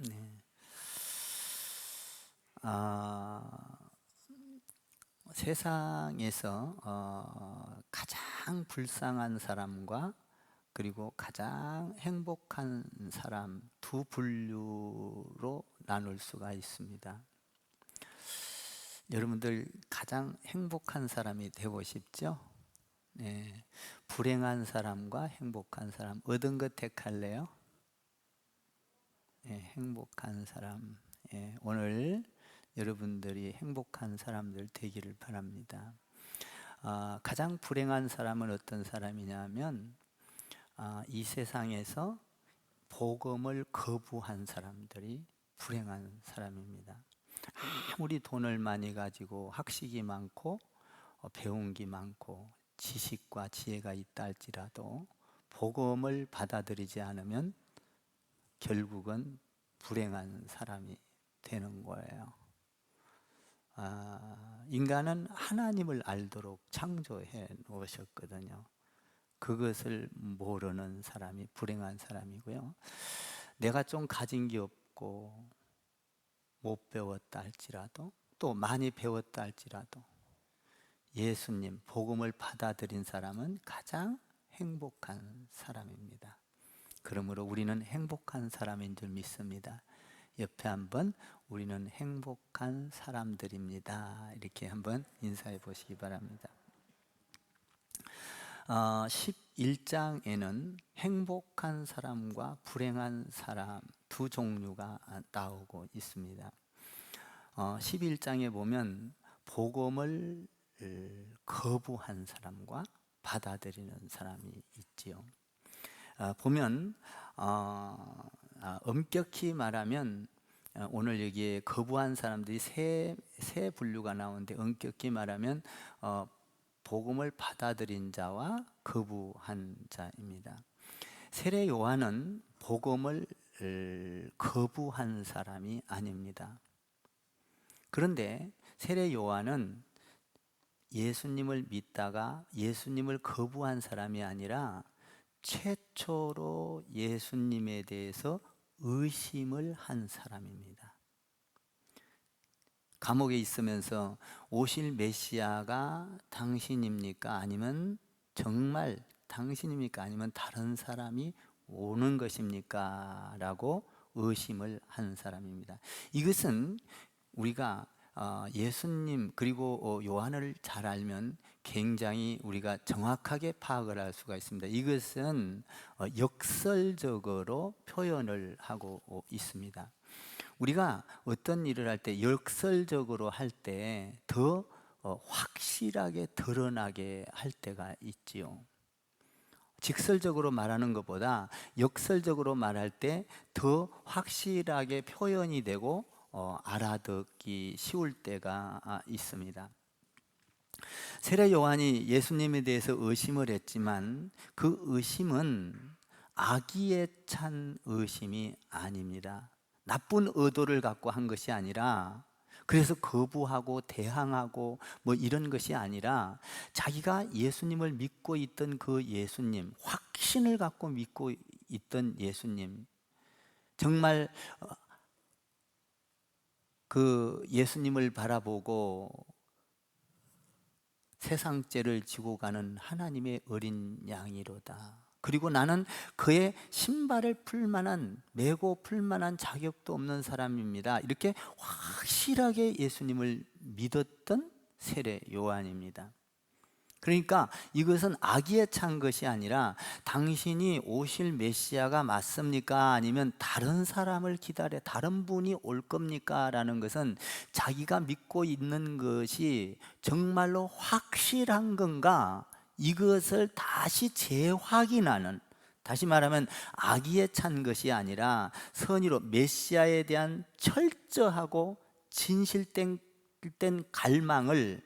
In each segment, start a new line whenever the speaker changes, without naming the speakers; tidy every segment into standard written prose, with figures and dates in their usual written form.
네. 아, 세상에서 가장 불쌍한 사람과 그리고 가장 행복한 사람 두 분류로 나눌 수가 있습니다. 여러분들 가장 행복한 사람이 되고 싶죠? 네. 불행한 사람과 행복한 사람 어떤 것 택할래요? 네, 행복한 사람. 오늘 여러분들이 행복한 사람들 되기를 바랍니다. 가장 불행한 사람은 어떤 사람이냐면 이 세상에서 복음을 거부한 사람들이 불행한 사람입니다. 아무리 돈을 많이 가지고 학식이 많고 배운 게 많고 지식과 지혜가 있다 할지라도 복음을 받아들이지 않으면 결국은 불행한 사람이 되는 거예요. 인간은 하나님을 알도록 창조해 놓으셨거든요. 그것을 모르는 사람이 불행한 사람이고요. 내가 좀 가진 게 없고 못 배웠다 할지라도 또 많이 배웠다 할지라도 예수님 복음을 받아들인 사람은 가장 행복한 사람입니다. 그러므로 우리는 행복한 사람인 줄 믿습니다. 옆에 한번 우리는 행복한 사람들입니다. 이렇게 한번 인사해 보시기 바랍니다. 11장에는 행복한 사람과 불행한 사람 두 종류가 나오고 있습니다. 11장에 보면 복음을 거부한 사람과 받아들이는 사람이 있지요. 보면 엄격히 말하면 오늘 여기에 거부한 사람들이 세 분류가 나오는데 엄격히 말하면 복음을 받아들인 자와 거부한 자입니다. 세례 요한은 복음을 거부한 사람이 아닙니다. 그런데 세례 요한은 예수님을 믿다가 예수님을 거부한 사람이 아니라 최초로 예수님에 대해서 의심을 한 사람입니다. 감옥에 있으면서 오실 메시아가 당신입니까? 아니면 정말 당신입니까? 아니면 다른 사람이 오는 것입니까? 라고 의심을 한 사람입니다. 이것은 우리가 예수님 그리고 요한을 잘 알면 굉장히 우리가 정확하게 파악을 할 수가 있습니다. 이것은 역설적으로 표현을 하고 있습니다. 우리가 어떤 일을 할 때 역설적으로 할 때 더 확실하게 드러나게 할 때가 있지요. 직설적으로 말하는 것보다 역설적으로 말할 때 더 확실하게 표현이 되고 알아듣기 쉬울 때가 있습니다. 세례 요한이 예수님에 대해서 의심을 했지만 그 의심은 악의에 찬 의심이 아닙니다. 나쁜 의도를 갖고 한 것이 아니라 그래서 거부하고 대항하고 뭐 이런 것이 아니라 자기가 예수님을 믿고 있던 그 예수님, 확신을 갖고 믿고 있던 예수님, 정말 그 예수님을 바라보고 세상 죄를 지고 가는 하나님의 어린 양이로다. 그리고 나는 그의 신발을 메고 풀 만한 자격도 없는 사람입니다. 이렇게 확실하게 예수님을 믿었던 세례 요한입니다. 그러니까 이것은 악의에 찬 것이 아니라 당신이 오실 메시아가 맞습니까? 아니면 다른 사람을 기다려 다른 분이 올 겁니까? 라는 것은 자기가 믿고 있는 것이 정말로 확실한 건가? 이것을 다시 재확인하는, 다시 말하면 악의에 찬 것이 아니라 선의로 메시아에 대한 철저하고 진실된 갈망을,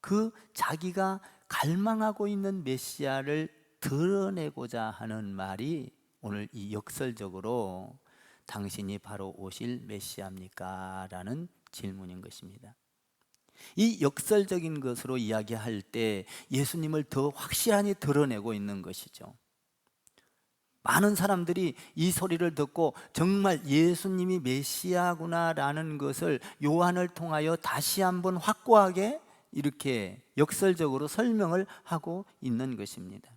그 자기가 갈망하고 있는 메시아를 드러내고자 하는 말이 오늘 이 역설적으로 당신이 바로 오실 메시아입니까? 라는 질문인 것입니다. 이 역설적인 것으로 이야기할 때 예수님을 더 확실하게 드러내고 있는 것이죠. 많은 사람들이 이 소리를 듣고 정말 예수님이 메시아구나라는 것을 요한을 통하여 다시 한번 확고하게 이렇게 역설적으로 설명을 하고 있는 것입니다.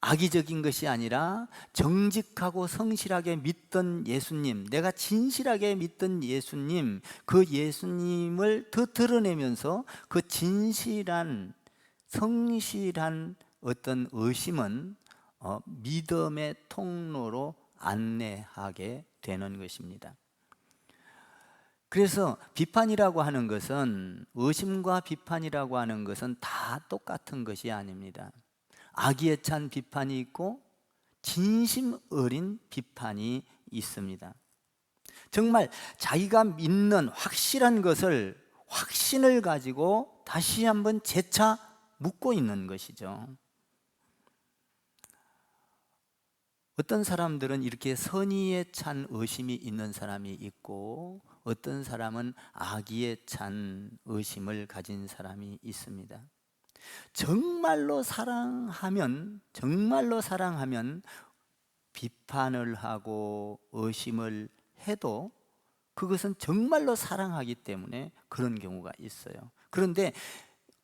악의적인 것이 아니라 정직하고 성실하게 믿던 예수님, 내가 진실하게 믿던 예수님, 그 예수님을 더 드러내면서 그 진실한 성실한 어떤 의심은 믿음의 통로로 안내하게 되는 것입니다. 그래서 비판이라고 하는 것은, 의심과 비판이라고 하는 것은 다 똑같은 것이 아닙니다. 악의에 찬 비판이 있고 진심 어린 비판이 있습니다. 정말 자기가 믿는 확실한 것을, 확신을 가지고 다시 한번 재차 묻고 있는 것이죠. 어떤 사람들은 이렇게 선의에 찬 의심이 있는 사람이 있고, 어떤 사람은 악의에 찬 의심을 가진 사람이 있습니다. 정말로 사랑하면 비판을 하고 의심을 해도 그것은 정말로 사랑하기 때문에 그런 경우가 있어요. 그런데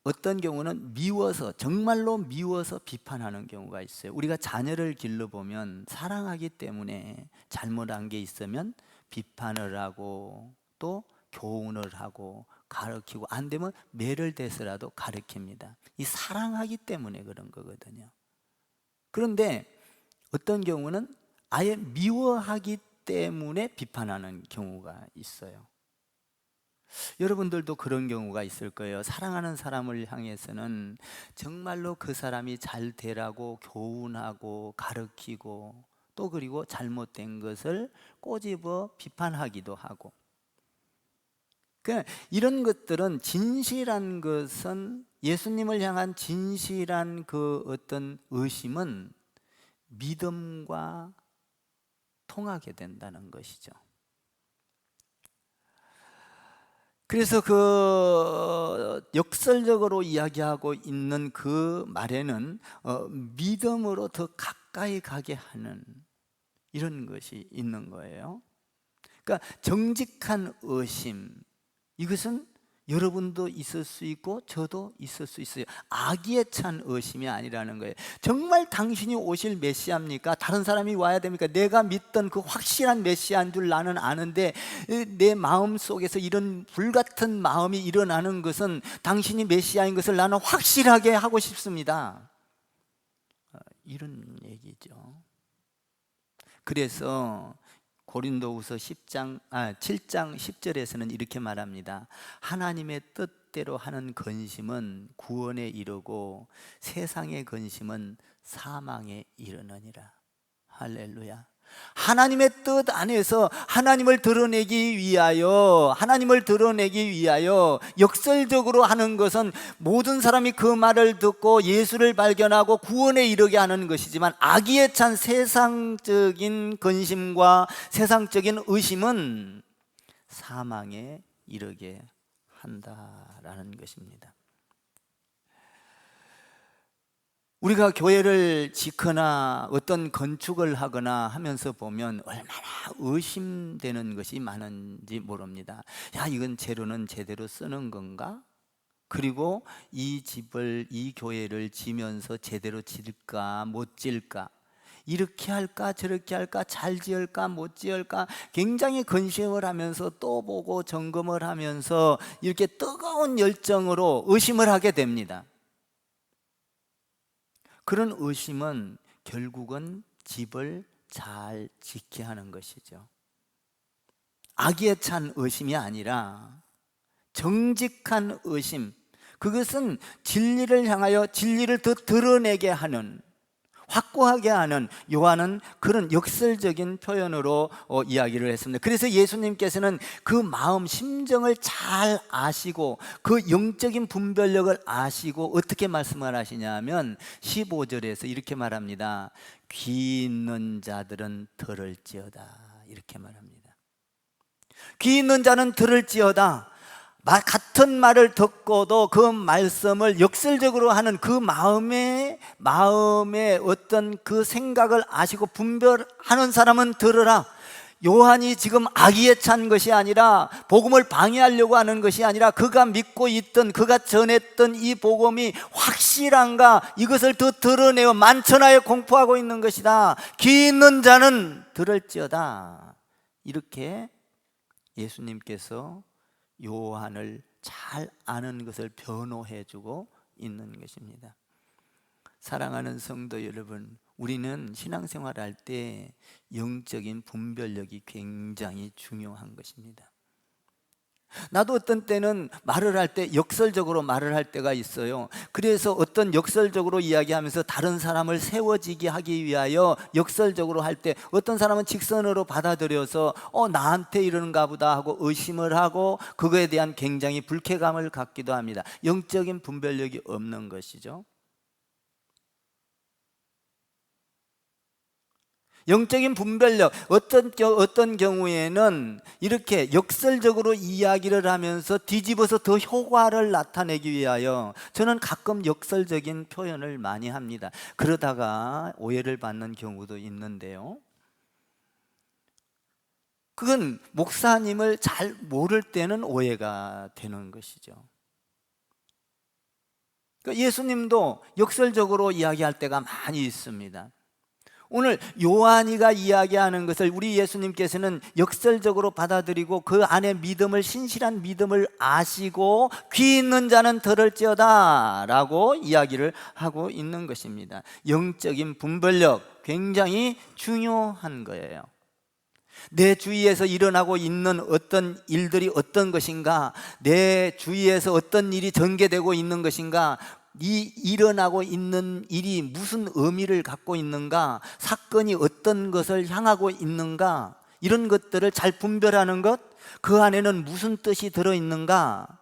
어떤 경우는 정말로 미워서 비판하는 경우가 있어요. 우리가 자녀를 길러보면 사랑하기 때문에 잘못한 게 있으면 비판을 하고 또 교훈을 하고 가르치고, 안 되면 매를 대서라도 가르칩니다. 이 사랑하기 때문에 그런 거거든요. 그런데 어떤 경우는 아예 미워하기 때문에 비판하는 경우가 있어요. 여러분들도 그런 경우가 있을 거예요. 사랑하는 사람을 향해서는 정말로 그 사람이 잘 되라고 교훈하고 가르치고, 또 그리고 잘못된 것을 꼬집어 비판하기도 하고, 그러니까 이런 것들은, 진실한 것은, 예수님을 향한 진실한 그 어떤 의심은 믿음과 통하게 된다는 것이죠. 그래서 그 역설적으로 이야기하고 있는 그 말에는 믿음으로 더 가까이 가게 하는 이런 것이 있는 거예요. 그러니까 정직한 의심, 이것은 여러분도 있을 수 있고 저도 있을 수 있어요. 악의에 찬 의심이 아니라는 거예요. 정말 당신이 오실 메시아입니까? 다른 사람이 와야 됩니까? 내가 믿던 그 확실한 메시아인 줄 나는 아는데 내 마음 속에서 이런 불같은 마음이 일어나는 것은 당신이 메시아인 것을 나는 확실하게 하고 싶습니다. 이런 얘기죠. 그래서 고린도후서 7장 10절에서는 이렇게 말합니다. 하나님의 뜻대로 하는 근심은 구원에 이르고 세상의 근심은 사망에 이르느니라. 할렐루야. 하나님의 뜻 안에서 하나님을 드러내기 위하여 역설적으로 하는 것은, 모든 사람이 그 말을 듣고 예수를 발견하고 구원에 이르게 하는 것이지만, 악의에 찬 세상적인 근심과 세상적인 의심은 사망에 이르게 한다라는 것입니다. 우리가 교회를 짓거나 어떤 건축을 하거나 하면서 보면 얼마나 의심되는 것이 많은지 모릅니다. 야, 이건 재료는 제대로 쓰는 건가? 그리고 이 교회를 지면서 제대로 지을까 못 지을까, 이렇게 할까 저렇게 할까, 잘 지을까 못 지을까, 굉장히 근심을 하면서 또 보고 점검을 하면서 이렇게 뜨거운 열정으로 의심을 하게 됩니다. 그런 의심은 결국은 집을 잘 짓게 하는 것이죠. 악의에 찬 의심이 아니라 정직한 의심, 그것은 진리를 향하여 진리를 더 드러내게 하는, 확고하게 하는, 요한은 그런 역설적인 표현으로 이야기를 했습니다. 그래서 예수님께서는 그 마음 심정을 잘 아시고 그 영적인 분별력을 아시고 어떻게 말씀을 하시냐면 15절에서 이렇게 말합니다. 귀 있는 자들은 들을지어다, 이렇게 말합니다. 귀 있는 자는 들을지어다. 같은 말을 듣고도 그 말씀을 역설적으로 하는 그 마음의 어떤 그 생각을 아시고 분별하는 사람은 들으라. 요한이 지금 악의에 찬 것이 아니라, 복음을 방해하려고 하는 것이 아니라, 그가 믿고 있던, 그가 전했던 이 복음이 확실한가, 이것을 더 드러내어 만천하에 공포하고 있는 것이다. 귀 있는 자는 들을지어다. 이렇게 예수님께서 요한을 잘 아는 것을 변호해 주고 있는 것입니다. 사랑하는 성도 여러분, 우리는 신앙생활을 할 때 영적인 분별력이 굉장히 중요한 것입니다. 나도 어떤 때는 말을 할 때 역설적으로 말을 할 때가 있어요. 그래서 어떤 역설적으로 이야기하면서 다른 사람을 세워지게 하기 위하여 역설적으로 할 때, 어떤 사람은 직선으로 받아들여서 나한테 이러는가 보다 하고 의심을 하고 그거에 대한 굉장히 불쾌감을 갖기도 합니다. 영적인 분별력이 없는 것이죠. 영적인 분별력, 어떤 경우에는 이렇게 역설적으로 이야기를 하면서 뒤집어서 더 효과를 나타내기 위하여 저는 가끔 역설적인 표현을 많이 합니다. 그러다가 오해를 받는 경우도 있는데요, 그건 목사님을 잘 모를 때는 오해가 되는 것이죠. 예수님도 역설적으로 이야기할 때가 많이 있습니다. 오늘 요한이가 이야기하는 것을 우리 예수님께서는 역설적으로 받아들이고 그 안에 믿음을, 신실한 믿음을 아시고 귀 있는 자는 들을지어다 라고 이야기를 하고 있는 것입니다. 영적인 분별력, 굉장히 중요한 거예요. 내 주위에서 일어나고 있는 어떤 일들이 어떤 것인가, 내 주위에서 어떤 일이 전개되고 있는 것인가, 이 일어나고 있는 일이 무슨 의미를 갖고 있는가, 사건이 어떤 것을 향하고 있는가, 이런 것들을 잘 분별하는 것, 그 안에는 무슨 뜻이 들어있는가.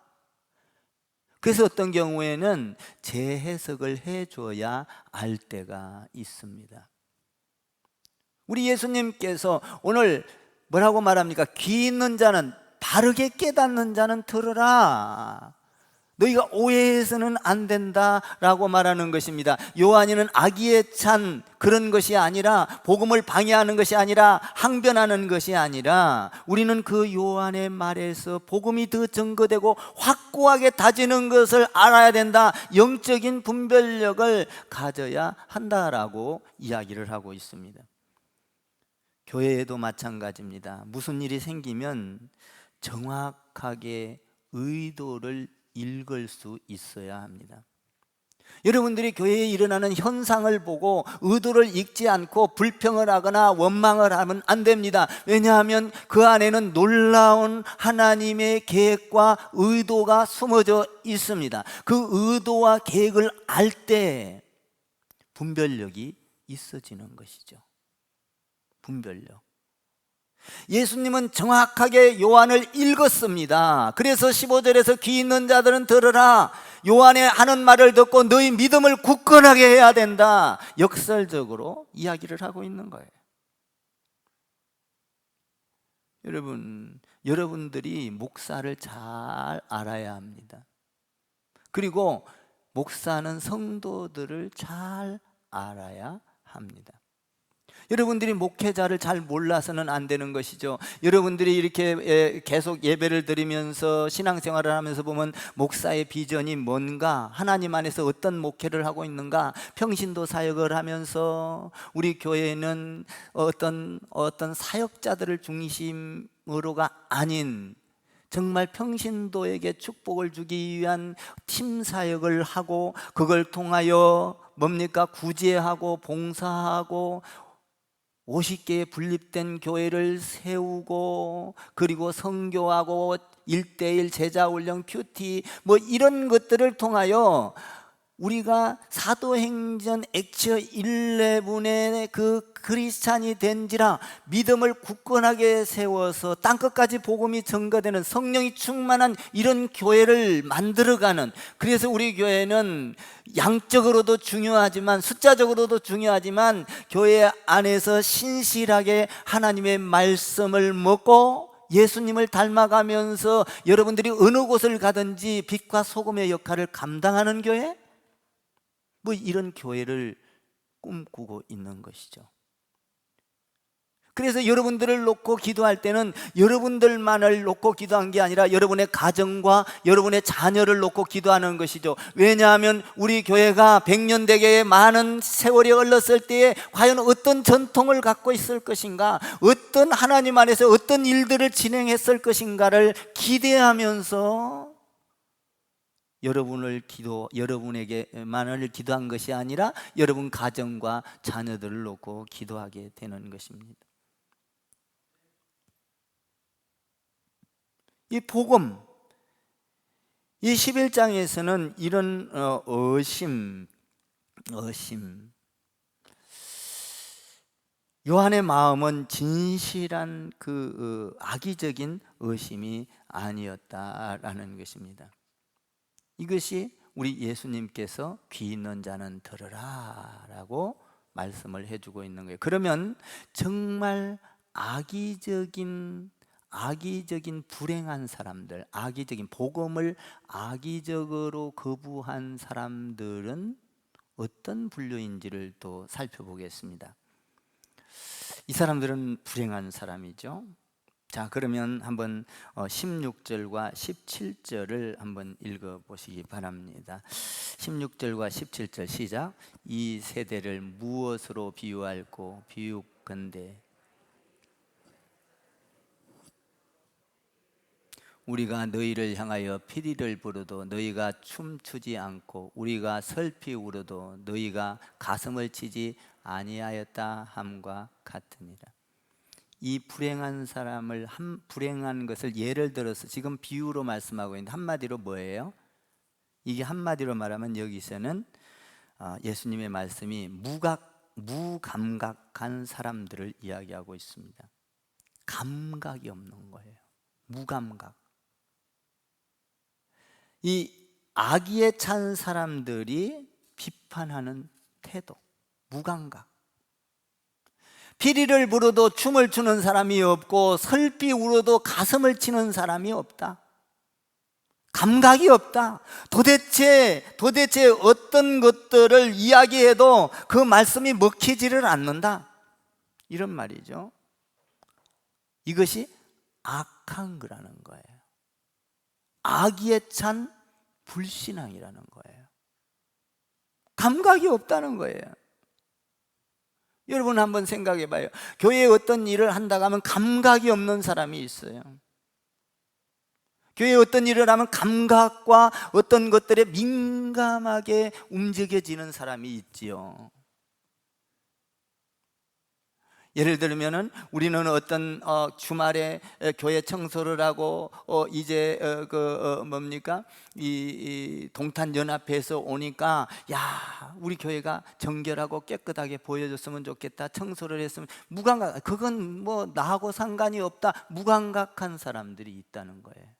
그래서 어떤 경우에는 재해석을 해줘야 알 때가 있습니다. 우리 예수님께서 오늘 뭐라고 말합니까? 귀 있는 자는, 바르게 깨닫는 자는 들으라. 너희가 오해해서는 안 된다라고 말하는 것입니다. 요한이는 악의에 찬 그런 것이 아니라, 복음을 방해하는 것이 아니라, 항변하는 것이 아니라, 우리는 그 요한의 말에서 복음이 더 증거되고 확고하게 다지는 것을 알아야 된다. 영적인 분별력을 가져야 한다라고 이야기를 하고 있습니다. 교회에도 마찬가지입니다. 무슨 일이 생기면 정확하게 의도를 읽을 수 있어야 합니다. 여러분들이 교회에 일어나는 현상을 보고 의도를 읽지 않고 불평을 하거나 원망을 하면 안 됩니다. 왜냐하면 그 안에는 놀라운 하나님의 계획과 의도가 숨어져 있습니다. 그 의도와 계획을 알 때 분별력이 있어지는 것이죠. 분별력. 예수님은 정확하게 요한을 읽었습니다. 그래서 15절에서 귀 있는 자들은 들으라. 요한의 하는 말을 듣고 너희 믿음을 굳건하게 해야 된다. 역설적으로 이야기를 하고 있는 거예요. 여러분들이 목사를 잘 알아야 합니다. 그리고 목사는 성도들을 잘 알아야 합니다. 여러분들이 목회자를 잘 몰라서는 안 되는 것이죠. 여러분들이 이렇게 계속 예배를 드리면서 신앙생활을 하면서 보면 목사의 비전이 뭔가, 하나님 안에서 어떤 목회를 하고 있는가, 평신도 사역을 하면서 우리 교회는 어떤 사역자들을 중심으로가 아닌 정말 평신도에게 축복을 주기 위한 팀 사역을 하고, 그걸 통하여 뭡니까? 구제하고 봉사하고 50개의 분립된 교회를 세우고, 그리고 선교하고 1:1 제자훈련 큐티 이런 것들을 통하여 우리가 사도행전 액처 11의 그 크리스찬이 된지라 믿음을 굳건하게 세워서 땅끝까지 복음이 전가되는, 성령이 충만한 이런 교회를 만들어가는, 그래서 우리 교회는 양적으로도 중요하지만 숫자적으로도 중요하지만 교회 안에서 신실하게 하나님의 말씀을 먹고 예수님을 닮아가면서 여러분들이 어느 곳을 가든지 빛과 소금의 역할을 감당하는 교회? 뭐 이런 교회를 꿈꾸고 있는 것이죠. 그래서 여러분들을 놓고 기도할 때는 여러분들만을 놓고 기도한 게 아니라 여러분의 가정과 여러분의 자녀를 놓고 기도하는 것이죠. 왜냐하면 우리 교회가 100년 대계의 많은 세월이 흘렀을 때에 과연 어떤 전통을 갖고 있을 것인가, 어떤 하나님 안에서 어떤 일들을 진행했을 것인가를 기대하면서 여러분에게만을 기도한 것이 아니라 여러분 가정과 자녀들을 놓고 기도하게 되는 것입니다. 이 복음, 이 11장에서는 이런 의심, 요한의 마음은 진실한 그 악의적인 의심이 아니었다라는 것입니다. 이것이 우리 예수님께서 귀 있는 자는 들으라 라고 말씀을 해주고 있는 거예요. 그러면 정말 악의적인 불행한 사람들, 악의적인 복음을 악의적으로 거부한 사람들은 어떤 분류인지를 또 살펴보겠습니다. 이 사람들은 불행한 사람이죠. 자, 그러면 한번 16절과 17절을 한번 읽어보시기 바랍니다. 16절과 17절 시작. 이 세대를 무엇으로 비유할꼬? 비유컨대 우리가 너희를 향하여 피리를 부르도 너희가 춤추지 않고 우리가 슬피 울어도 너희가 가슴을 치지 아니하였다 함과 같으니라. 이 불행한 사람을 불행한 것을 예를 들어서 지금 비유로 말씀하고 있는데 한마디로 뭐예요? 이게 한마디로 말하면 여기서는 예수님의 말씀이 무감각한 사람들을 이야기하고 있습니다. 감각이 없는 거예요. 무감각. 이 악의에 찬 사람들이 비판하는 태도, 무감각. 피리를 부르도 춤을 추는 사람이 없고 슬피 울어도 가슴을 치는 사람이 없다. 감각이 없다. 도대체 어떤 것들을 이야기해도 그 말씀이 먹히지를 않는다. 이런 말이죠. 이것이 악한 거라는 거예요. 악의에 찬 불신앙이라는 거예요. 감각이 없다는 거예요. 여러분 한번 생각해 봐요. 교회에 어떤 일을 한다고 하면 감각이 없는 사람이 있어요. 교회에 어떤 일을 하면 감각과 어떤 것들에 민감하게 움직여지는 사람이 있지요. 예를 들면은 우리는 어떤 주말에 교회 청소를 하고 이제 이 동탄 연합회에서 오니까 야, 우리 교회가 정결하고 깨끗하게 보여줬으면 좋겠다. 청소를 했으면 무감각. 그건 뭐 나하고 상관이 없다. 무감각한 사람들이 있다는 거예요.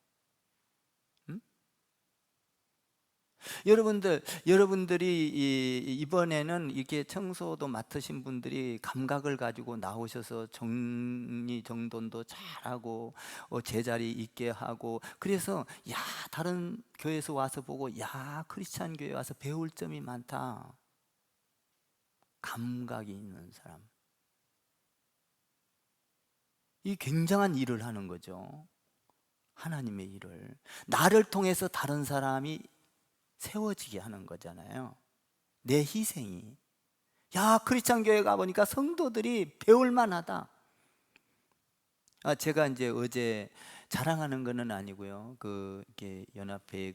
여러분들이 이번에는 이렇게 청소도 맡으신 분들이 감각을 가지고 나오셔서 정리정돈도 잘하고 제자리 있게 하고, 그래서 야, 다른 교회에서 와서 보고 야, 크리스찬 교회 와서 배울 점이 많다. 감각이 있는 사람, 이 굉장한 일을 하는 거죠. 하나님의 일을 나를 통해서 다른 사람이 세워지게 하는 거잖아요. 내 희생이. 야, 크리스찬 교회 가보니까 성도들이 배울 만하다. 제가 이제 어제 자랑하는 거는 아니고요. 이렇게 연합회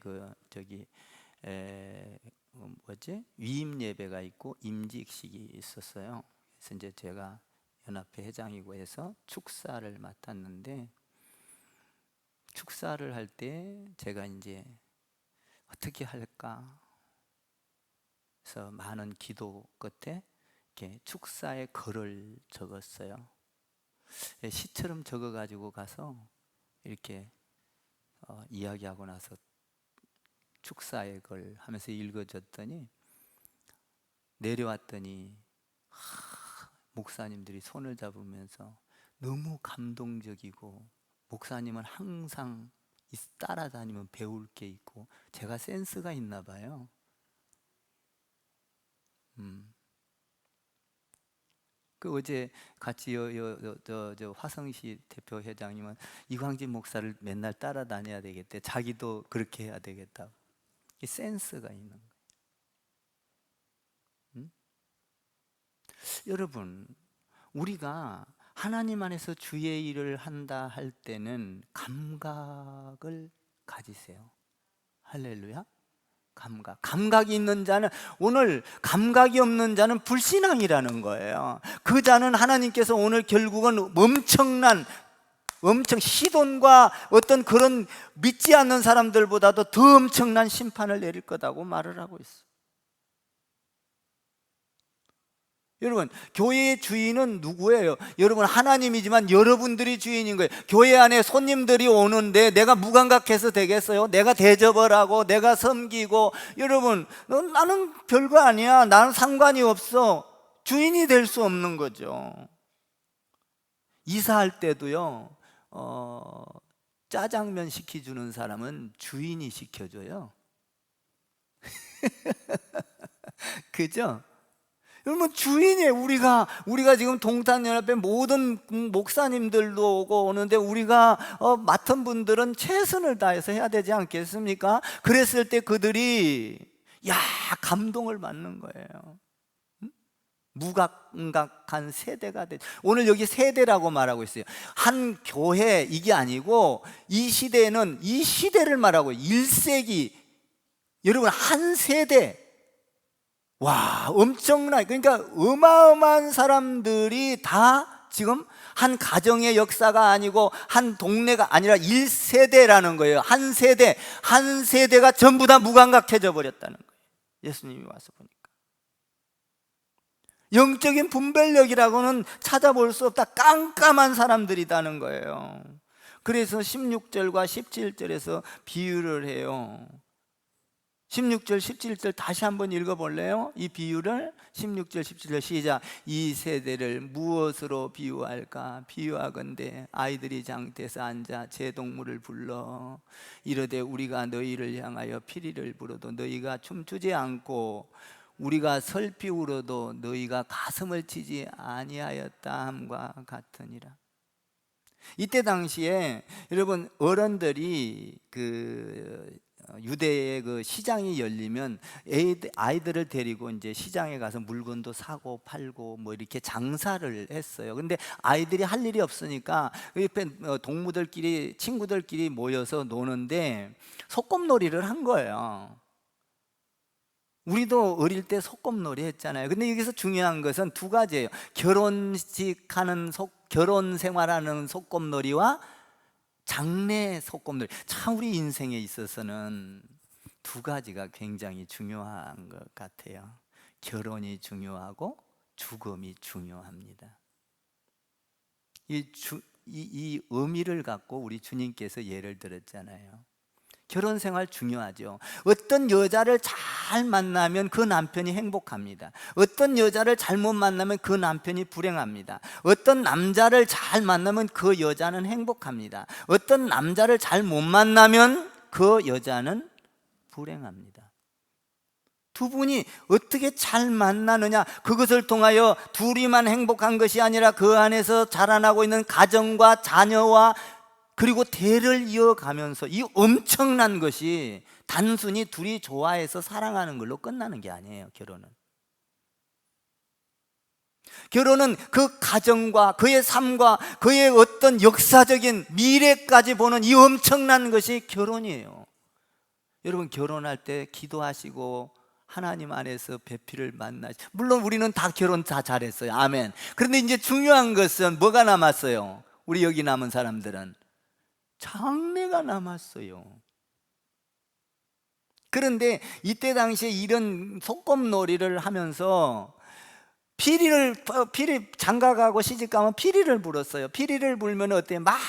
위임 예배가 있고 임직식이 있었어요. 그래서 이제 제가 연합회 회장이고 해서 축사를 맡았는데, 축사를 할 때 제가 이제 어떻게 할까? 그래서 많은 기도 끝에 이렇게 축사의 글을 적었어요. 시처럼 적어가지고 가서 이렇게 이야기하고 나서 축사의 글 하면서 읽어줬더니 내려왔더니 목사님들이 손을 잡으면서 너무 감동적이고 목사님은 항상 따라다니면 배울 게 있고 제가 센스가 있나 봐요. 그 어제 같이 저 화성시 대표 회장님은 이광진 목사를 맨날 따라다녀야 되겠대. 자기도 그렇게 해야 되겠다고. 이 센스가 있는 거예요. 여러분, 우리가 하나님 안에서 주의 일을 한다 할 때는 감각을 가지세요. 할렐루야. 감각이 있는 자는, 오늘 감각이 없는 자는 불신앙이라는 거예요. 그 자는 하나님께서 오늘 결국은 엄청 시돈과 어떤 그런 믿지 않는 사람들보다도 더 엄청난 심판을 내릴 거다고 말을 하고 있어요. 여러분, 교회의 주인은 누구예요? 여러분, 하나님이지만 여러분들이 주인인 거예요. 교회 안에 손님들이 오는데 내가 무감각해서 되겠어요? 내가 대접을 하고 내가 섬기고, 여러분, 나는 별거 아니야, 나는 상관이 없어, 주인이 될 수 없는 거죠. 이사할 때도요, 짜장면 시켜주는 사람은 주인이 시켜줘요. 그죠? 여러분, 주인이에요. 우리가 지금 동탄연합회 모든 목사님들도 오고 오는데 우리가 맡은 분들은 최선을 다해서 해야 되지 않겠습니까? 그랬을 때 그들이 감동을 받는 거예요. 무감각한 세대가 돼. 오늘 여기 세대라고 말하고 있어요. 한 교회, 이게 아니고 이 시대는 이 시대를 말하고 1세기, 여러분, 한 세대. 와, 엄청나. 그러니까 어마어마한 사람들이 다 지금 한 가정의 역사가 아니고 한 동네가 아니라 1세대라는 거예요. 한 세대가 전부 다 무감각해져 버렸다는 거예요. 예수님이 와서 보니까 영적인 분별력이라고는 찾아볼 수 없다. 깜깜한 사람들이라는 거예요. 그래서 16절과 17절에서 비유를 해요. 16절, 17절 다시 한번 읽어볼래요? 이 비유를 16절, 17절 시작. 이 세대를 무엇으로 비유할까? 비유하건대 아이들이 장태에서 앉아 제 동물을 불러 이르되 우리가 너희를 향하여 피리를 불어도 너희가 춤추지 않고 우리가 설피 울어도 너희가 가슴을 치지 아니하였다 함과 같으니라. 이때 당시에 여러분, 어른들이 유대의 그 시장이 열리면 아이들을 데리고 이제 시장에 가서 물건도 사고 팔고 뭐 이렇게 장사를 했어요. 근데 아이들이 할 일이 없으니까 옆에 동무들끼리, 친구들끼리 모여서 노는데 소꿉놀이를 한 거예요. 우리도 어릴 때 소꿉놀이 했잖아요. 근데 여기서 중요한 것은 두 가지예요. 결혼 생활하는 소꿉놀이와 장래 소꿉놀이. 참 우리 인생에 있어서는 두 가지가 굉장히 중요한 것 같아요. 결혼이 중요하고 죽음이 중요합니다. 이 의미를 갖고 우리 주님께서 예를 들었잖아요. 결혼 생활 중요하죠. 어떤 여자를 잘 만나면 그 남편이 행복합니다. 어떤 여자를 잘못 만나면 그 남편이 불행합니다. 어떤 남자를 잘 만나면 그 여자는 행복합니다. 어떤 남자를 잘 못 만나면 그 여자는 불행합니다. 두 분이 어떻게 잘 만나느냐, 그것을 통하여 둘이만 행복한 것이 아니라 그 안에서 자라나고 있는 가정과 자녀와 그리고 대를 이어가면서 이 엄청난 것이 단순히 둘이 좋아해서 사랑하는 걸로 끝나는 게 아니에요. 결혼은 그 가정과 그의 삶과 그의 어떤 역사적인 미래까지 보는 이 엄청난 것이 결혼이에요. 여러분, 결혼할 때 기도하시고 하나님 안에서 배필을 만나시. 물론 우리는 다 결혼 다 잘했어요. 아멘. 그런데 이제 중요한 것은 뭐가 남았어요? 우리 여기 남은 사람들은 장래가 남았어요. 그런데 이때 당시에 이런 소꿉놀이를 하면서 피리 장가가고 시집가면 피리를 불었어요. 피리를 불면 어때요? 막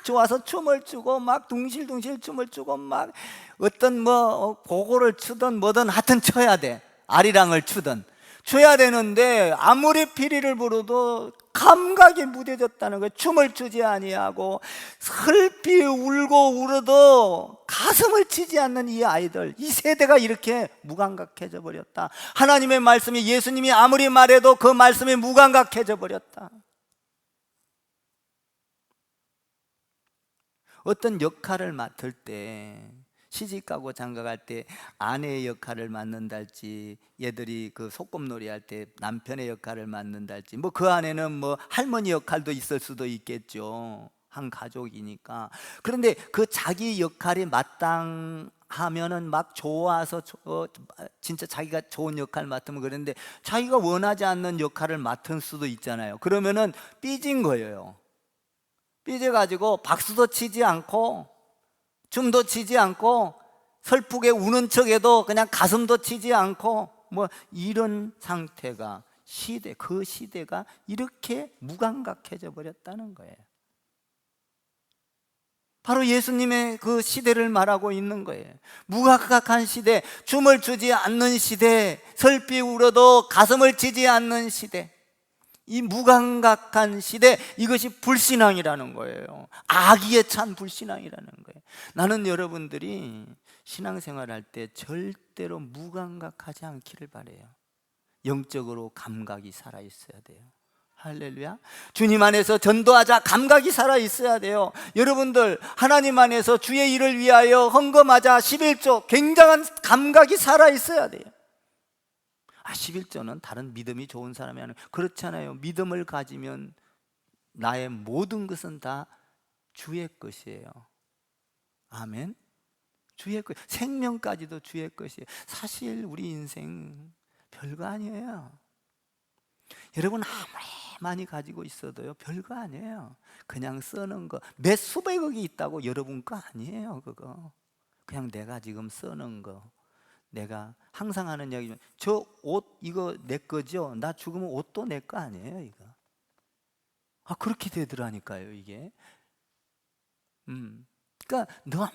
좋아서 춤을 추고 막 둥실둥실 춤을 추고 막 어떤 고고를 추든 뭐든 하여튼 쳐야 돼. 아리랑을 추든 쳐야 되는데 아무리 피리를 불어도 감각이 무뎌졌다는 거예요. 춤을 추지 아니하고 슬피 울고 울어도 가슴을 치지 않는 이 아이들, 이 세대가 이렇게 무감각해져 버렸다. 하나님의 말씀이, 예수님이 아무리 말해도 그 말씀이 무감각해져 버렸다. 어떤 역할을 맡을 때, 시집가고 장가갈 때 아내의 역할을 맡는달지, 얘들이 그 소꿉놀이 할 때 남편의 역할을 맡는달지, 뭐 그 안에는 뭐 할머니 역할도 있을 수도 있겠죠. 한 가족이니까. 그런데 그 자기 역할이 마땅하면은 막 좋아서 진짜 자기가 좋은 역할 맡으면 그랬는데, 자기가 원하지 않는 역할을 맡은 수도 있잖아요. 그러면은 삐진 거예요. 삐져가지고 박수도 치지 않고 춤도 치지 않고 슬프게 우는 척해도 그냥 가슴도 치지 않고 뭐 이런 상태가, 그 시대가 이렇게 무감각해져 버렸다는 거예요. 바로 예수님의 그 시대를 말하고 있는 거예요. 무감각한 시대, 춤을 추지 않는 시대, 슬피 울어도 가슴을 치지 않는 시대, 이 무감각한 시대, 이것이 불신앙이라는 거예요. 악의에 찬 불신앙이라는 거예요. 나는 여러분들이 신앙생활할 때 절대로 무감각하지 않기를 바라요. 영적으로 감각이 살아있어야 돼요. 할렐루야. 주님 안에서 전도하자, 감각이 살아있어야 돼요. 여러분들 하나님 안에서 주의 일을 위하여 헌금하자, 11조, 굉장한 감각이 살아있어야 돼요. 11조는 다른 믿음이 좋은 사람이 하는, 그렇잖아요. 믿음을 가지면 나의 모든 것은 다 주의 것이에요. 아멘. 주의 것, 생명까지도 주의 것이에요. 사실 우리 인생 별거 아니에요. 여러분 아무리 많이 가지고 있어도요, 별거 아니에요. 그냥 쓰는 거, 몇 수백억이 있다고 여러분 거 아니에요. 그거 그냥 내가 지금 쓰는 거. 내가 항상 하는 이야기지만, 저 옷 이거 내 거죠? 나 죽으면 옷도 내 거 아니에요, 이거. 그렇게 되더라니까요, 이게. 그러니까 너무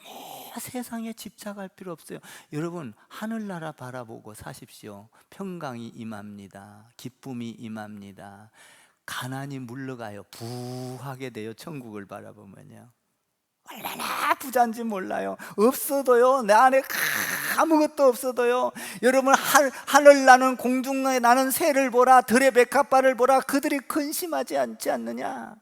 세상에 집착할 필요 없어요. 여러분 하늘나라 바라보고 사십시오. 평강이 임합니다. 기쁨이 임합니다. 가난이 물러가요. 부하게 돼요. 천국을 바라보면요. 얼마나 부자인지 몰라요. 없어도요, 내 안에 아무것도 없어도요, 여러분 하늘 나는 공중에 나는 새를 보라, 들의 백합화를 보라, 그들이 근심하지 않지 않느냐.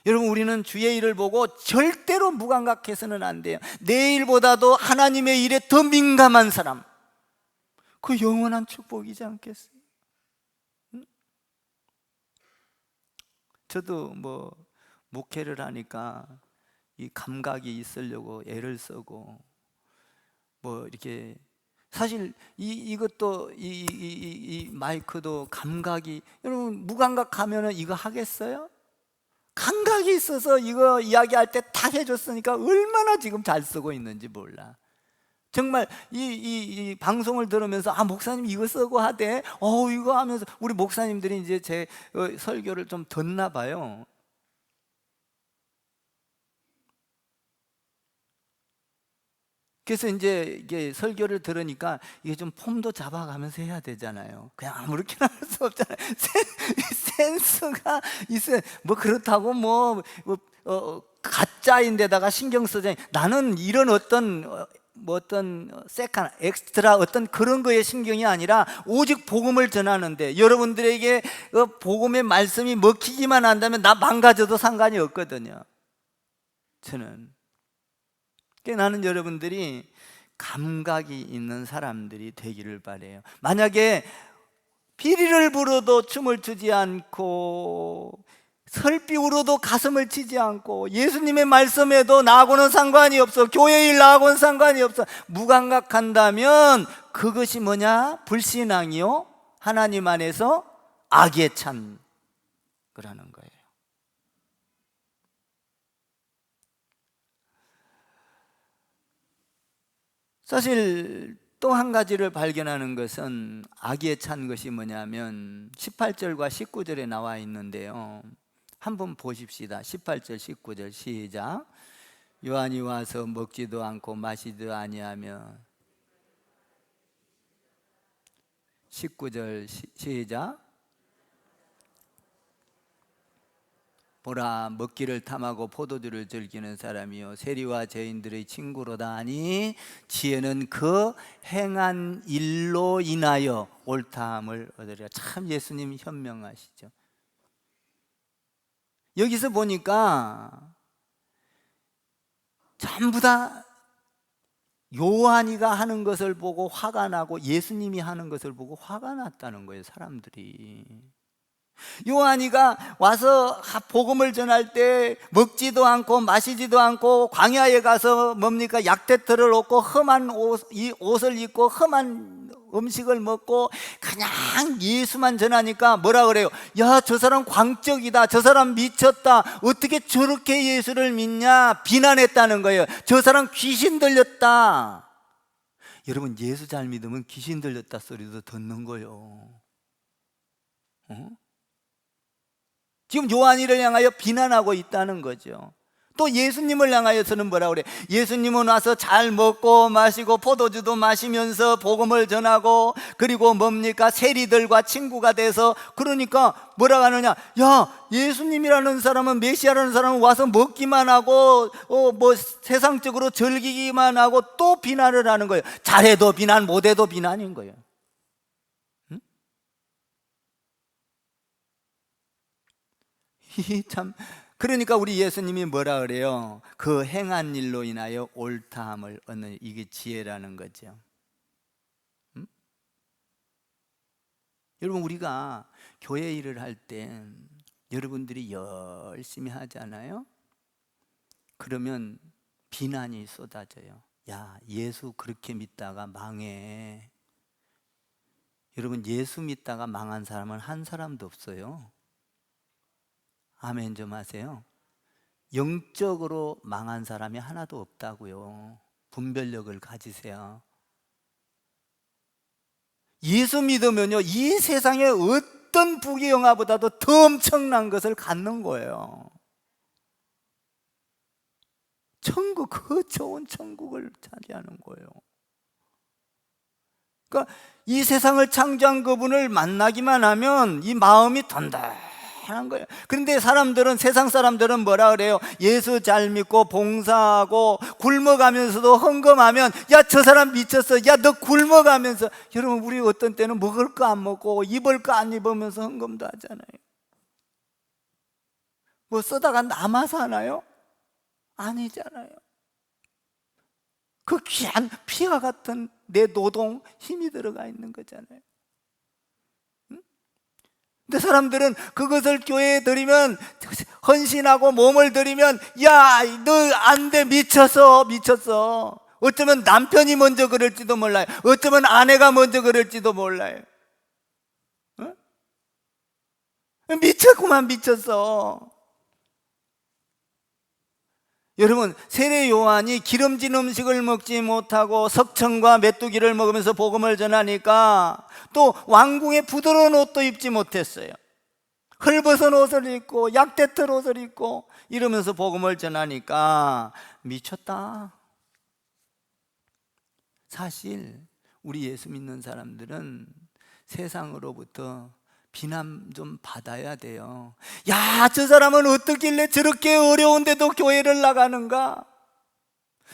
여러분 우리는 주의 일을 보고 절대로 무감각해서는 안 돼요. 내 일보다도 하나님의 일에 더 민감한 사람, 그 영원한 축복이지 않겠어요? 저도 뭐 목회를 하니까 이 감각이 있으려고 애를 쓰고, 뭐 이렇게 사실 이것도 이 마이크도 감각이, 여러분 무감각하면은 이거 하겠어요? 감각이 있어서 이거 이야기할 때 다 해줬으니까 얼마나 지금 잘 쓰고 있는지 몰라. 정말 이 방송을 들으면서 목사님 이거 쓰고 하대, 이거 하면서 우리 목사님들이 이제 제 설교를 좀 듣나 봐요. 그래서 이제 이게 설교를 들으니까 이게 좀 폼도 잡아가면서 해야 되잖아요. 그냥 아무렇게나 할 수 없잖아요. 센스가 있어요. 뭐 그렇다고 가짜인데다가 신경 쓰자. 나는 이런 어떤 세컨 엑스트라 어떤 그런 거에 신경이 아니라 오직 복음을 전하는데, 여러분들에게 복음의 말씀이 먹히기만 한다면 나 망가져도 상관이 없거든요. 저는 나는 여러분들이 감각이 있는 사람들이 되기를 바래요. 만약에 피리를 불어도 춤을 추지 않고 슬피 울어도 가슴을 치지 않고 예수님의 말씀에도 나하고는 상관이 없어, 교회 일 나하고는 상관이 없어, 무감각한다면 그것이 뭐냐? 불신앙이요, 하나님 안에서 악에 찬 거라는 거예요. 사실 또 한 가지를 발견하는 것은, 악에 찬 것이 뭐냐면 18절과 19절에 나와 있는데요, 한번 보십시다. 18절 19절 시작. 요한이 와서 먹지도 않고 마시지도 아니하며 19절 시작. 보라, 먹기를 탐하고 포도주를 즐기는 사람이요 세리와 죄인들의 친구로다 하니 지혜는 그 행한 일로 인하여 옳다함을 얻으리라. 참 예수님 현명하시죠. 여기서 보니까 전부 다 요한이가 하는 것을 보고 화가 나고 예수님이 하는 것을 보고 화가 났다는 거예요, 사람들이. 요한이가 와서 복음을 전할 때 먹지도 않고 마시지도 않고 광야에 가서 뭡니까? 약대틀을 얻고 험한 옷을 입고 험한 음식을 먹고 그냥 예수만 전하니까 뭐라 그래요? 야, 저 사람 광적이다, 저 사람 미쳤다, 어떻게 저렇게 예수를 믿냐? 비난했다는 거예요. 저 사람 귀신 들렸다. 여러분, 예수 잘 믿으면 귀신 들렸다 소리도 듣는 거예요. 지금 요한이를 향하여 비난하고 있다는 거죠. 또 예수님을 향하여서는 뭐라 그래? 예수님은 와서 잘 먹고 마시고 포도주도 마시면서 복음을 전하고, 그리고 뭡니까? 세리들과 친구가 돼서, 그러니까 뭐라 하느냐? 야, 예수님이라는 사람은, 메시아라는 사람은 와서 먹기만 하고 뭐 세상적으로 즐기기만 하고 또 비난을 하는 거예요. 잘해도 비난, 못해도 비난인 거예요. 참, 그러니까 우리 예수님이 뭐라 그래요? 그 행한 일로 인하여 옳다함을 얻는, 이게 지혜라는 거죠. 여러분, 우리가 교회 일을 할 때 여러분들이 열심히 하잖아요. 그러면 비난이 쏟아져요. 야, 예수 그렇게 믿다가 망해. 여러분, 예수 믿다가 망한 사람은 한 사람도 없어요. 아멘 좀 하세요. 영적으로 망한 사람이 하나도 없다고요. 분별력을 가지세요. 예수 믿으면요, 이 세상의 어떤 부귀영화보다도 더 엄청난 것을 갖는 거예요. 천국, 그 좋은 천국을 차지하는 거예요. 그러니까 이 세상을 창조한 그분을 만나기만 하면 이 마음이 단단한 거예요. 그런데 사람들은, 세상 사람들은 뭐라 그래요? 예수 잘 믿고 봉사하고 굶어가면서도 헌금하면, 야, 저 사람 미쳤어. 야, 너 굶어가면서. 여러분, 우리 어떤 때는 먹을 거 안 먹고 입을 거 안 입으면서 헌금도 하잖아요. 뭐 쓰다가 남아서 하나요? 아니잖아요. 그 귀한 피와 같은 내 노동, 힘이 들어가 있는 거잖아요. 근데 사람들은 그것을 교회에 드리면, 헌신하고 몸을 드리면, 야, 너 안 돼, 미쳤어. 어쩌면 남편이 먼저 그럴지도 몰라요. 어쩌면 아내가 먼저 그럴지도 몰라요. 미쳤구만, 미쳤어. 여러분, 세례 요한이 기름진 음식을 먹지 못하고 석청과 메뚜기를 먹으면서 복음을 전하니까 또 왕궁의 부드러운 옷도 입지 못했어요. 헐벗은 옷을 입고 약대틀 옷을 입고 이러면서 복음을 전하니까 미쳤다. 사실 우리 예수 믿는 사람들은 세상으로부터 비난 좀 받아야 돼요. 야, 저 사람은 어떻길래 저렇게 어려운데도 교회를 나가는가?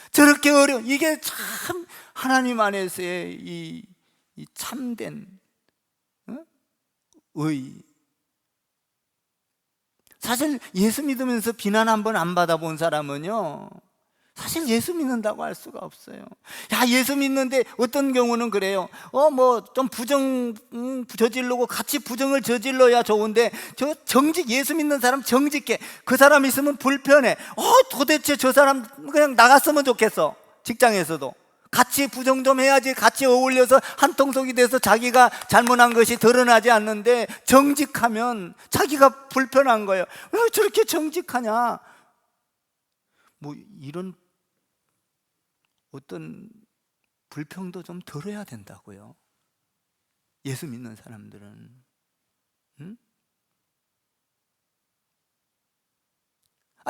저렇게 이게 참 하나님 안에서의 이 참된 의. 사실 예수 믿으면서 비난 한번 안 받아본 사람은요, 사실 예수 믿는다고 할 수가 없어요. 야, 예수 믿는데 어떤 경우는 그래요. 뭐 좀 부정 저지르고 같이 부정을 저질러야 좋은데, 예수 믿는 사람 정직해. 그 사람 있으면 불편해. 도대체 저 사람 그냥 나갔으면 좋겠어. 직장에서도 같이 부정 좀 해야지, 같이 어울려서 한 통속이 돼서 자기가 잘못한 것이 드러나지 않는데, 정직하면 자기가 불편한 거예요. 왜 저렇게 정직하냐? 뭐 이런 어떤 불평도 좀 덜어야 된다고요. 예수 믿는 사람들은.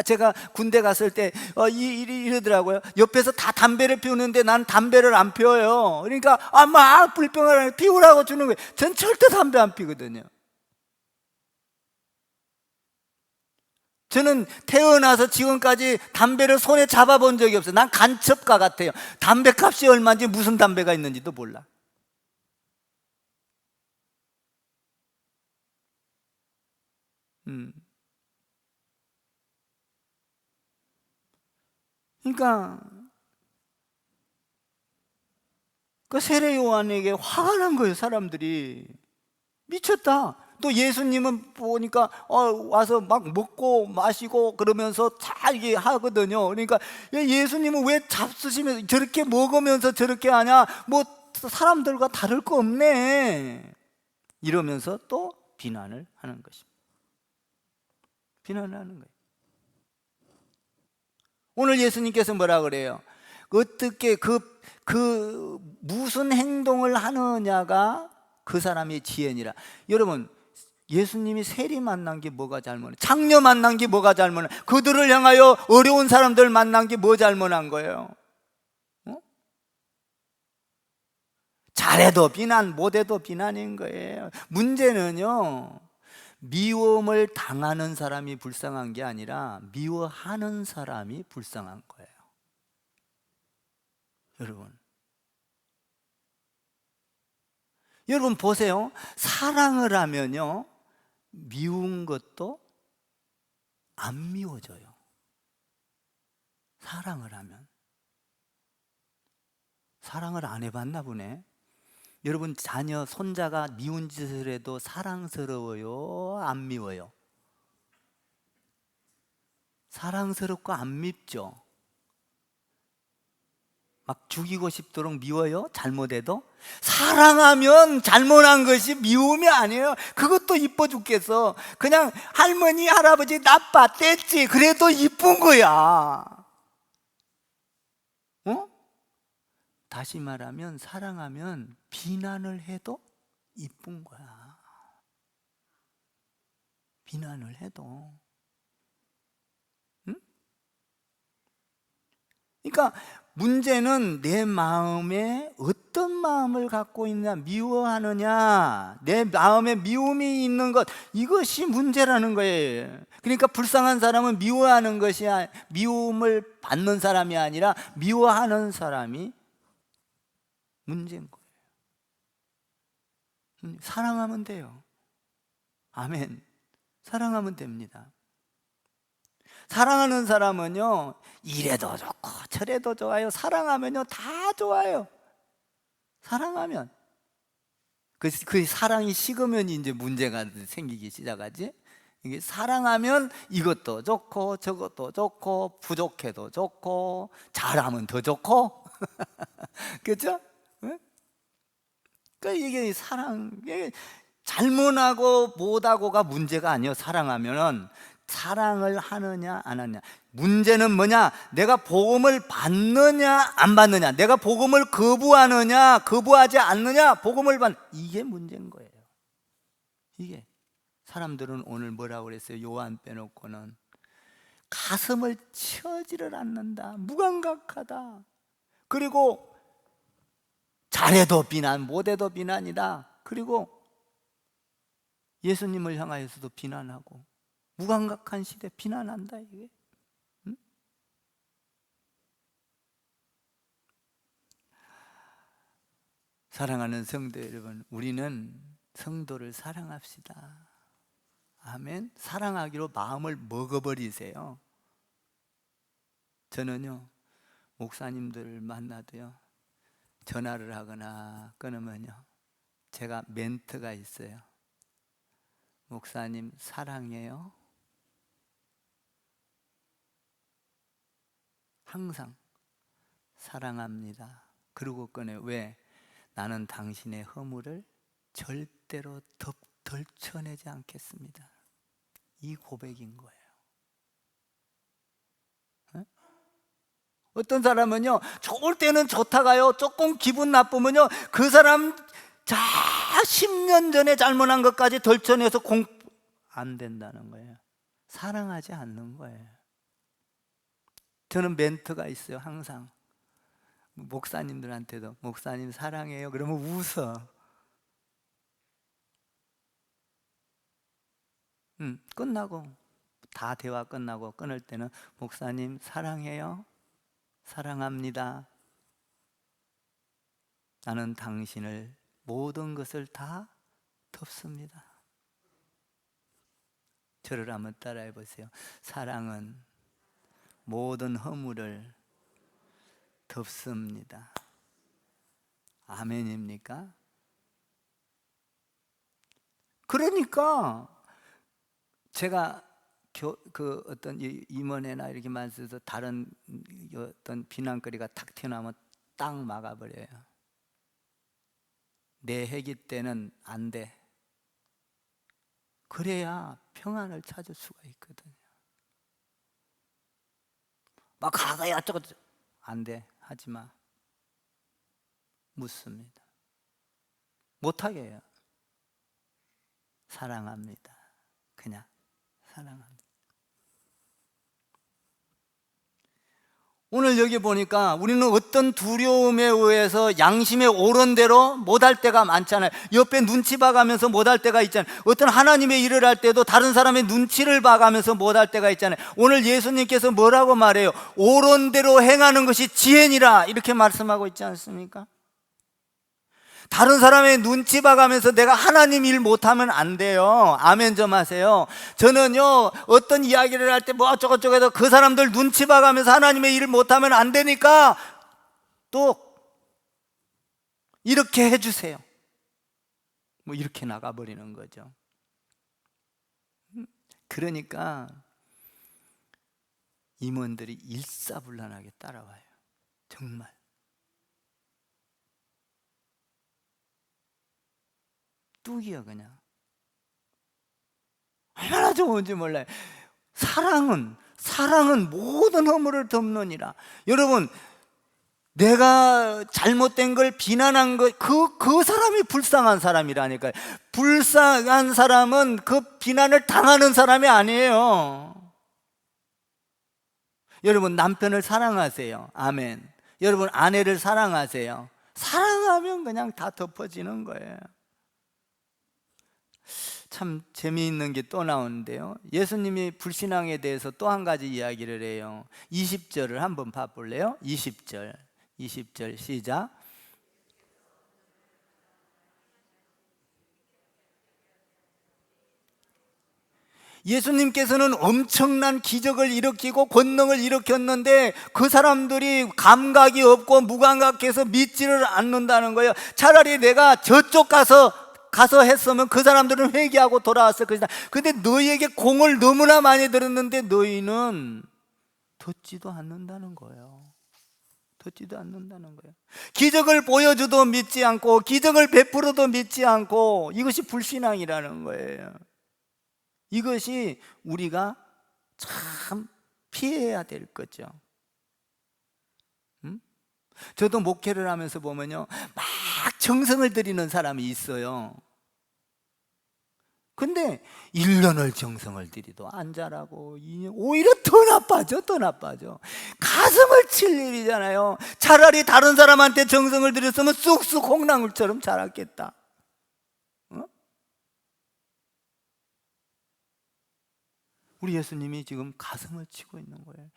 제가 군대 갔을 때 이러더라고요. 옆에서 다 담배를 피우는데 난 담배를 안 피워요. 그러니까 막 불평을 피우라고 주는 거예요. 전 절대 담배 안 피거든요. 저는 태어나서 지금까지 담배를 손에 잡아본 적이 없어요. 난 간첩가 같아요. 담배값이 얼마인지 무슨 담배가 있는지도 몰라. 그러니까 그 세례 요한에게 화가 난 거예요. 사람들이 미쳤다. 또 예수님은 보니까 와서 막 먹고 마시고 그러면서 잘 이게 하거든요. 그러니까 예수님은 왜 잡수시면서 저렇게 먹으면서 저렇게 하냐, 뭐 사람들과 다를 거 없네, 이러면서 또 비난을 하는 것입니다. 비난을 하는 거예요. 오늘 예수님께서 뭐라 그래요? 어떻게 무슨 행동을 하느냐가 그 사람의 지혜니라. 여러분, 예수님이 세리 만난 게 뭐가 잘못해? 장녀 만난 게 뭐가 잘못해? 그들을 향하여 어려운 사람들 만난 게 뭐 잘못한 거예요? 잘해도 비난, 못해도 비난인 거예요. 문제는요, 미움을 당하는 사람이 불쌍한 게 아니라 미워하는 사람이 불쌍한 거예요. 여러분 보세요. 사랑을 하면요, 미운 것도 안 미워져요. 사랑을 하면. 사랑을 안 해봤나 보네. 여러분 자녀, 손자가 미운 짓을 해도 사랑스러워요, 안 미워요? 사랑스럽고 안 밉죠. 막 죽이고 싶도록 미워요? 잘못해도? 사랑하면 잘못한 것이 미움이 아니에요. 그것도 이뻐 죽겠어. 그냥 할머니 할아버지 나빠 뗐지, 그래도 이쁜 거야. 다시 말하면 사랑하면 비난을 해도 이쁜 거야. 비난을 해도. 그러니까 문제는 내 마음에 어떤 마음을 갖고 있냐, 미워하느냐, 내 마음에 미움이 있는 것, 이것이 문제라는 거예요. 그러니까 불쌍한 사람은 미워하는 것이, 미움을 받는 사람이 아니라 미워하는 사람이 문제인 거예요. 사랑하면 돼요. 아멘. 사랑하면 됩니다. 사랑하는 사람은요, 이래도 좋고 저래도 좋아요. 사랑하면요 다 좋아요. 사랑하면. 그 사랑이 식으면 이제 문제가 생기기 시작하지. 이게 사랑하면 이것도 좋고 저것도 좋고 부족해도 좋고 잘하면 더 좋고 그렇죠? 그러니까 이게 이게 잘못하고 못하고가 문제가 아니에요. 사랑하면은 사랑을 하느냐 안 하느냐. 문제는 뭐냐? 내가 복음을 받느냐 안 받느냐. 내가 복음을 거부하느냐 거부하지 않느냐. 복음을 이게 문제인 거예요. 이게 사람들은 오늘 뭐라고 그랬어요? 요한 빼놓고는 가슴을 치어지를 않는다, 무감각하다, 그리고 잘해도 비난, 못해도 비난이다, 그리고 예수님을 향하여서도 비난하고 무감각한 시대 비난한다. 이게 사랑하는 성도 여러분, 우리는 성도를 사랑합시다. 아멘. 사랑하기로 마음을 먹어버리세요. 저는요, 목사님들을 만나도요, 전화를 하거나 끊으면요, 제가 멘트가 있어요. 목사님 사랑해요. 항상 사랑합니다. 그러고 꺼내요. 왜? 나는 당신의 허물을 절대로 덜쳐내지 않겠습니다. 이 고백인 거예요. 어떤 사람은요, 좋을 때는 좋다가요, 조금 기분 나쁘면요, 그 사람 10년 전에 잘못한 것까지 덜쳐내서 안 된다는 거예요. 사랑하지 않는 거예요. 저는 멘트가 있어요. 항상 목사님들한테도 목사님 사랑해요 그러면 웃어. 끝나고 다 대화 끝나고 끊을 때는 목사님 사랑해요, 사랑합니다. 나는 당신을 모든 것을 다 덮습니다. 저를 한번 따라해 보세요. 사랑은 모든 허물을 덮습니다. 아멘입니까? 그러니까 제가 어떤 임원회나 이렇게 만나서 다른 어떤 비난거리가 탁 튀어나오면 딱 막아버려요. 내 회기 때는 안 돼. 그래야 평안을 찾을 수가 있거든요. 막 가가야 어쩌고 안 돼. 하지 마. 묻습니다. 못하게 해요. 사랑합니다. 그냥 사랑합니다. 오늘 여기 보니까 우리는 어떤 두려움에 의해서 양심에 옳은 대로 못할 때가 많잖아요. 옆에 눈치 봐가면서 못할 때가 있잖아요. 어떤 하나님의 일을 할 때도 다른 사람의 눈치를 봐가면서 못할 때가 있잖아요. 오늘 예수님께서 뭐라고 말해요? 옳은 대로 행하는 것이 지혜니라 이렇게 말씀하고 있지 않습니까? 다른 사람의 눈치 봐가면서 내가 하나님 일 못하면 안 돼요. 아멘 좀 하세요. 저는요 어떤 이야기를 할 때 뭐 어쩌고저쩌고 해서 그 사람들 눈치 봐가면서 하나님의 일을 못하면 안 되니까 또 이렇게 해주세요. 뭐 이렇게 나가버리는 거죠. 그러니까 임원들이 일사불란하게 따라와요. 정말. 뚝이요 그냥. 얼마나 좋은지 몰라요. 사랑은 모든 허물을 덮느니라. 여러분 내가 잘못된 걸 비난한 그 사람이 불쌍한 사람이라니까요. 불쌍한 사람은 그 비난을 당하는 사람이 아니에요. 여러분 남편을 사랑하세요. 아멘. 여러분 아내를 사랑하세요. 사랑하면 그냥 다 덮어지는 거예요. 참 재미있는 게 또 나오는데요. 예수님이 불신앙에 대해서 또 한 가지 이야기를 해요. 20절을 한번 봐볼래요? 20절 시작. 예수님께서는 엄청난 기적을 일으키고 권능을 일으켰는데 그 사람들이 감각이 없고 무감각해서 믿지를 않는다는 거예요. 차라리 내가 저쪽 가서 했으면 그 사람들은 회개하고 돌아왔을 것이다. 근데 너희에게 공을 너무나 많이 들었는데 너희는 듣지도 않는다는 거예요. 듣지도 않는다는 거예요. 기적을 보여줘도 믿지 않고 기적을 베풀어도 믿지 않고 이것이 불신앙이라는 거예요. 이것이 우리가 참 피해야 될 거죠. 저도 목회를 하면서 보면요 막 정성을 들이는 사람이 있어요. 근데 1년을 정성을 들이도 안 자라고 2년 오히려 더 나빠져. 가슴을 칠 일이잖아요. 차라리 다른 사람한테 정성을 들였으면 쑥쑥 콩나물처럼 자랐겠다. 우리 예수님이 지금 가슴을 치고 있는 거예요.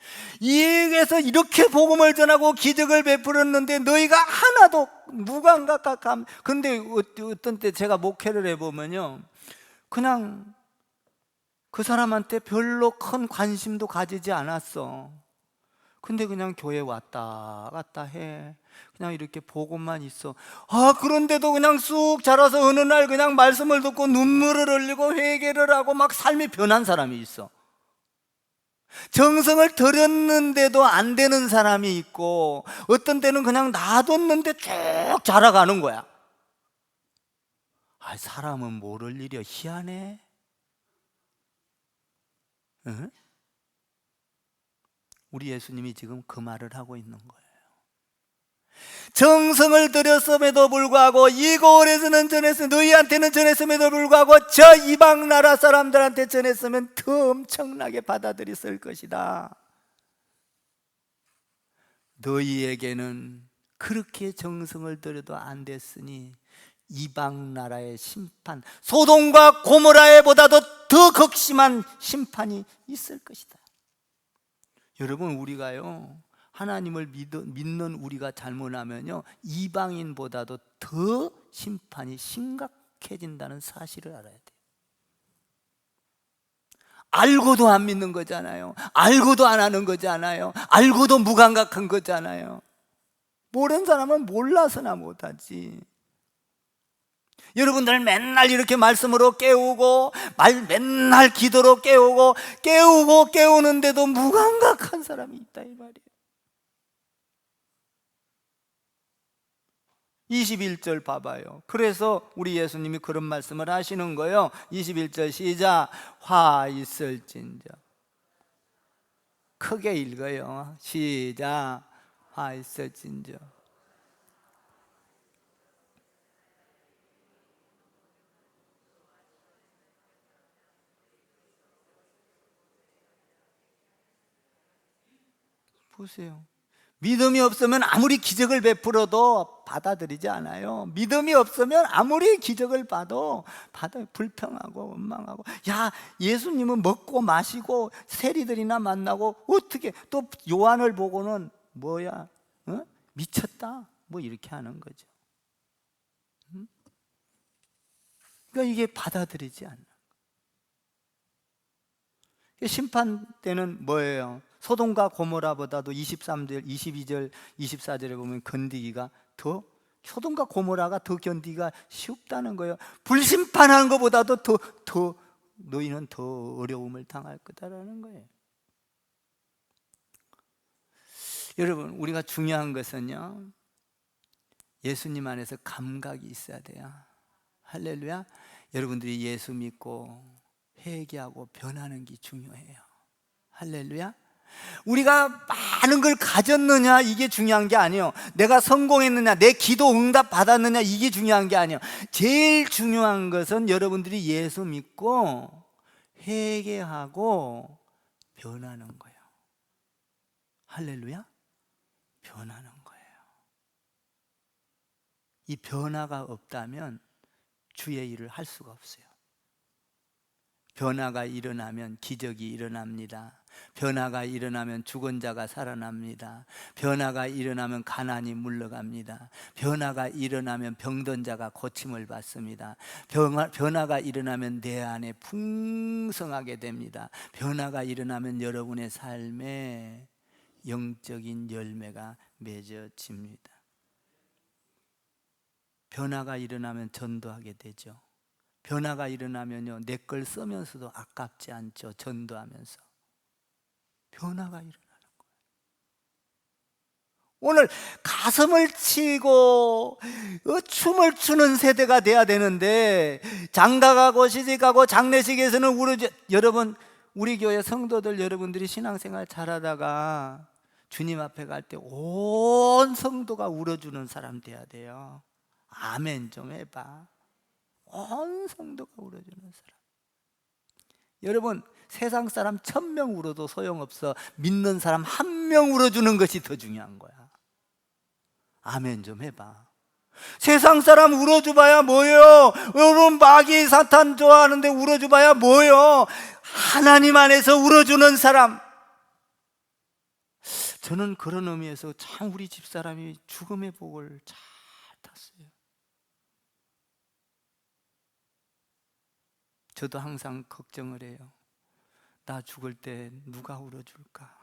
이에게서 이렇게 복음을 전하고 기적을 베풀었는데 너희가 하나도 무감각함. 근데 어떤 때 제가 목회를 해보면요 그냥 그 사람한테 별로 큰 관심도 가지지 않았어. 근데 그냥 교회 왔다 갔다 해. 그냥 이렇게 보고만 있어. 그런데도 그냥 쑥 자라서 어느 날 그냥 말씀을 듣고 눈물을 흘리고 회개를 하고 막 삶이 변한 사람이 있어. 정성을 들였는데도 안 되는 사람이 있고 어떤 때는 그냥 놔뒀는데 쭉 자라가는 거야. 사람은 모를 일이야. 희한해. 응? 우리 예수님이 지금 그 말을 하고 있는 거예요. 정성을 들였음에도 불구하고 이 고을에서는 전했으면 너희한테는 전했음에도 불구하고 저 이방 나라 사람들한테 전했으면 더 엄청나게 받아들였을 것이다. 너희에게는 그렇게 정성을 들여도 안 됐으니 이방 나라의 심판, 소돔과 고모라에 보다도 더 극심한 심판이 있을 것이다. 여러분, 우리가요, 하나님을 믿는 우리가 잘못하면요, 이방인보다도 더 심판이 심각해진다는 사실을 알아야 돼요. 알고도 안 믿는 거잖아요. 알고도 안 하는 거잖아요. 알고도 무감각한 거잖아요. 모르는 사람은 몰라서나 못하지. 여러분들 맨날 이렇게 말씀으로 깨우고 맨날 기도로 깨우는데도 무감각한 사람이 있다 이 말이에요. 21절 봐봐요. 그래서 우리 예수님이 그런 말씀을 하시는 거예요. 21절 시작. 화 있을진저. 크게 읽어요. 시작. 화 있을진저. 보세요. 믿음이 없으면 아무리 기적을 베풀어도 받아들이지 않아요. 믿음이 없으면 아무리 기적을 봐도 불평하고 원망하고. 야, 예수님은 먹고 마시고 세리들이나 만나고 어떻게 또 요한을 보고는 뭐야? 어? 미쳤다? 뭐 이렇게 하는 거죠. 그러니까 이게 받아들이지 않는. 심판 때는 뭐예요? 소돔과 고모라보다도 23절, 22절, 24절에 보면 견디기가 더, 소돔과 고모라가 더 견디기가 쉽다는 거예요. 불심판하는 것보다도 더 너희는 더 어려움을 당할 거다라는 거예요. 여러분, 우리가 중요한 것은요, 예수님 안에서 감각이 있어야 돼요. 할렐루야. 여러분들이 예수 믿고 회개하고 변하는 게 중요해요. 할렐루야. 우리가 많은 걸 가졌느냐 이게 중요한 게 아니에요. 내가 성공했느냐, 내 기도 응답 받았느냐 이게 중요한 게 아니에요. 제일 중요한 것은 여러분들이 예수 믿고 회개하고 변하는 거예요. 할렐루야. 변하는 거예요. 이 변화가 없다면 주의 일을 할 수가 없어요. 변화가 일어나면 기적이 일어납니다. 변화가 일어나면 죽은 자가 살아납니다. 변화가 일어나면 가난이 물러갑니다. 변화가 일어나면 병든 자가 고침을 받습니다. 변화가 일어나면 내 안에 풍성하게 됩니다. 변화가 일어나면 여러분의 삶에 영적인 열매가 맺어집니다. 변화가 일어나면 전도하게 되죠. 변화가 일어나면요, 내 걸 쓰면서도 아깝지 않죠. 전도하면서 변화가 일어나는 거예요. 오늘 가슴을 치고 춤을 추는 세대가 돼야 되는데, 장가가고 시집가고 장례식에서는 여러분, 우리 교회 성도들 여러분들이 신앙생활 잘하다가 주님 앞에 갈 때 온 성도가 울어주는 사람 돼야 돼요. 아멘 좀 해봐. 온 성도가 울어주는 사람. 여러분, 세상 사람 1000명 울어도 소용없어. 믿는 사람 1명 울어주는 것이 더 중요한 거야. 아멘 좀 해봐. 세상 사람 울어줘봐야 뭐예요? 여러분, 마귀 사탄 좋아하는데 울어줘봐야 뭐예요? 하나님 안에서 울어주는 사람. 저는 그런 의미에서 참 우리 집사람이 죽음의 복을 잘 탔어요. 저도 항상 걱정을 해요. 나 죽을 때 누가 울어줄까?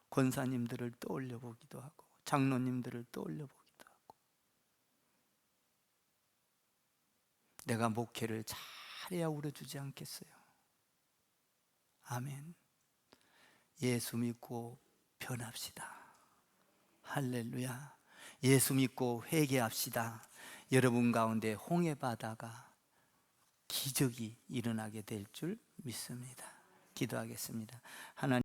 권사님들을 떠올려 보기도 하고 장로님들을 떠올려 보기도 하고. 내가 목회를 잘해야 울어주지 않겠어요? 아멘. 예수 믿고 변합시다. 할렐루야. 예수 믿고 회개합시다. 여러분 가운데 홍해 바다가 기적이 일어나게 될 줄 믿습니다. 기도하겠습니다. 하나님,